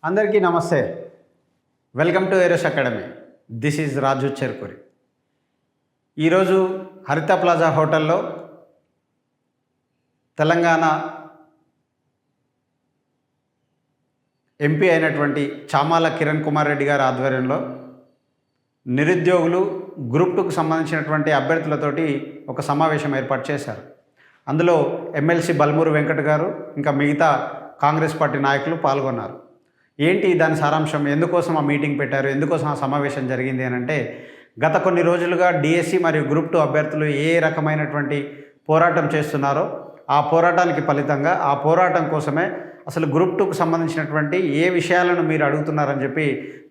అందరికీ నమస్తే. Welcome to Aeros academy. This is Raju Cherukuri. ఈరోజు హరిత ప్లాజా హోటల్లో తెలంగాణ ఎంపీ అయినటువంటి చామాల కిరణ్ కుమార్ రెడ్డి గారి ఆధ్వర్యంలో నిరుద్యోగులు గ్రూప్ 2కు సంబంధించినటువంటి అభ్యర్థులతోటి ఒక సమావేశం ఏర్పాటు చేశారు. అందులో ఎమ్మెల్సీ బల్మూరు వెంకట్ గారు ఇంకా మిగతా కాంగ్రెస్ పార్టీ నాయకులు పాల్గొన్నారు. ఏంటి దాని సారాంశం, ఎందుకోసం ఆ మీటింగ్ పెట్టారు, ఎందుకోసం ఆ సమావేశం జరిగింది అని అంటే, గత కొన్ని రోజులుగా డిఎస్సి మరియు గ్రూప్ 2 అభ్యర్థులు ఏ రకమైనటువంటి పోరాటం చేస్తున్నారో ఆ పోరాటానికి ఫలితంగా, ఆ పోరాటం కోసమే అసలు గ్రూప్ 2కు సంబంధించినటువంటి ఏ విషయాలను మీరు అడుగుతున్నారని చెప్పి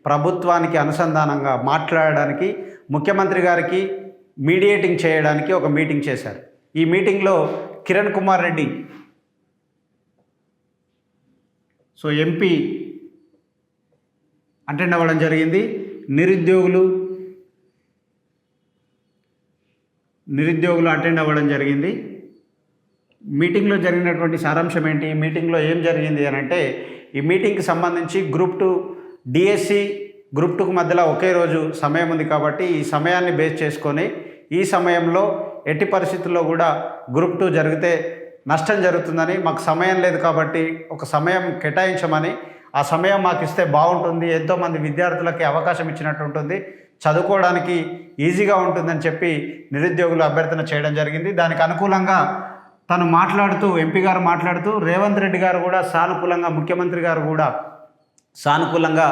ప్రభుత్వానికి అనుసంధానంగా మాట్లాడడానికి ముఖ్యమంత్రి గారికి మీడియేటింగ్ చేయడానికి ఒక మీటింగ్ చేశారు. ఈ మీటింగ్లో కిరణ్ కుమార్ రెడ్డి ఎంపీ అటెండ్ అవ్వడం జరిగింది. నిరుద్యోగులు అటెండ్ అవ్వడం జరిగింది. మీటింగ్లో జరిగినటువంటి సారాంశం ఏంటి, మీటింగ్లో ఏం జరిగింది అని అంటే, ఈ మీటింగ్కి సంబంధించి గ్రూప్ 2 డిఎస్సి గ్రూప్ 2కు మధ్యలో ఒకే రోజు సమయం ఉంది కాబట్టి ఈ సమయాన్ని బేస్ చేసుకొని ఈ సమయంలో ఎట్టి పరిస్థితుల్లో కూడా గ్రూప్ 2 జరిగితే నష్టం జరుగుతుందని, మాకు సమయం లేదు కాబట్టి ఒక సమయం కేటాయించమని, ఆ సమయం మాకు ఇస్తే బాగుంటుంది, ఎంతోమంది విద్యార్థులకి అవకాశం ఇచ్చినట్టు ఉంటుంది, చదువుకోవడానికి ఈజీగా ఉంటుందని చెప్పి నిరుద్యోగులు అభ్యర్థన చేయడం జరిగింది. దానికి అనుకూలంగా తను మాట్లాడుతూ, ఎంపీ గారు మాట్లాడుతూ, రేవంత్ రెడ్డి గారు కూడా సానుకూలంగా, ముఖ్యమంత్రి గారు కూడా సానుకూలంగా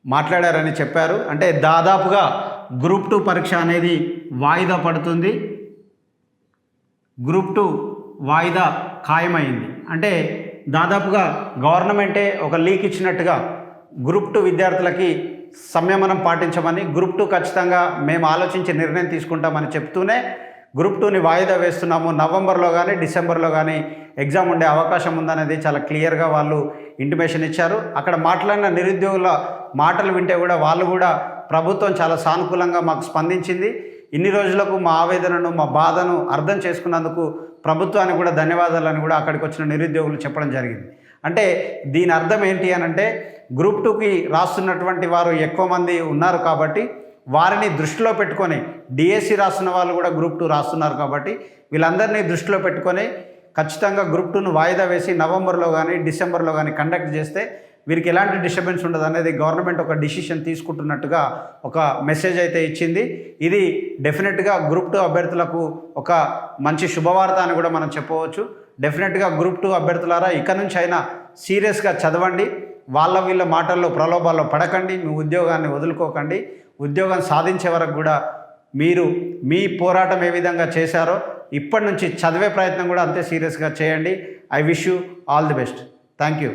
మాట్లాడారని చెప్పారు. అంటే దాదాపుగా గ్రూప్ 2 పరీక్ష అనేది వాయిదా పడుతుంది, గ్రూప్ 2 వాయిదా ఖాయమైంది. అంటే దాదాపుగా గవర్నమెంటే ఒక లీక్ ఇచ్చినట్టుగా గ్రూప్ 2 విద్యార్థులకి సంయమనం పాటించమని, గ్రూప్ 2 ఖచ్చితంగా మేము ఆలోచించి నిర్ణయం తీసుకుంటామని చెప్తూనే గ్రూప్ 2ని వాయిదా వేస్తున్నాము, నవంబర్లో కానీ డిసెంబర్లో కానీ ఎగ్జామ్ ఉండే అవకాశం ఉందనేది చాలా క్లియర్గా వాళ్ళు ఇంటిమేషన్ ఇచ్చారు. అక్కడ మాట్లాడిన నిరుద్యోగుల మాటలు వింటే కూడా వాళ్ళు కూడా ప్రభుత్వం చాలా సానుకూలంగా మాకు స్పందించింది, ఇన్ని రోజులకు మా ఆవేదనను, మా బాధను అర్థం చేసుకున్నందుకు ప్రభుత్వానికి కూడా ధన్యవాదాలని కూడా అక్కడికి వచ్చిన నిరుద్యోగులు చెప్పడం జరిగింది. అంటే దీని అర్థం ఏంటి అని అంటే, గ్రూప్ 2కి రాస్తున్నటువంటి వారు ఎక్కువ మంది ఉన్నారు కాబట్టి వారిని దృష్టిలో పెట్టుకొని, డిఎస్సి రాస్తున్న వాళ్ళు కూడా గ్రూప్ 2 రాస్తున్నారు కాబట్టి వీళ్ళందరినీ దృష్టిలో పెట్టుకొని ఖచ్చితంగా గ్రూప్ 2ను వాయిదా వేసి నవంబర్లో కానీ డిసెంబర్లో కానీ కండక్ట్ చేస్తే వీరికి ఎలాంటి డిస్టర్బెన్స్ ఉండదు అనేది గవర్నమెంట్ ఒక డిసిషన్ తీసుకుంటున్నట్టుగా ఒక మెసేజ్ అయితే ఇచ్చింది. ఇది డెఫినెట్గా గ్రూప్ 2 అభ్యర్థులకు ఒక మంచి శుభవార్త అని కూడా మనం చెప్పవచ్చు. డెఫినెట్గా గ్రూప్ 2 అభ్యర్థులారా, ఇక నుంచి అయినా సీరియస్గా చదవండి, వీళ్ళ మాటల్లో ప్రలోభాల్లో పడకండి, మీ ఉద్యోగాన్ని వదులుకోకండి. ఉద్యోగం సాధించే వరకు కూడా మీరు మీ పోరాటం ఏ విధంగా చేశారో ఇప్పటి నుంచి చదివే ప్రయత్నం కూడా అంతే సీరియస్గా చేయండి. I wish you all the best. Thank you.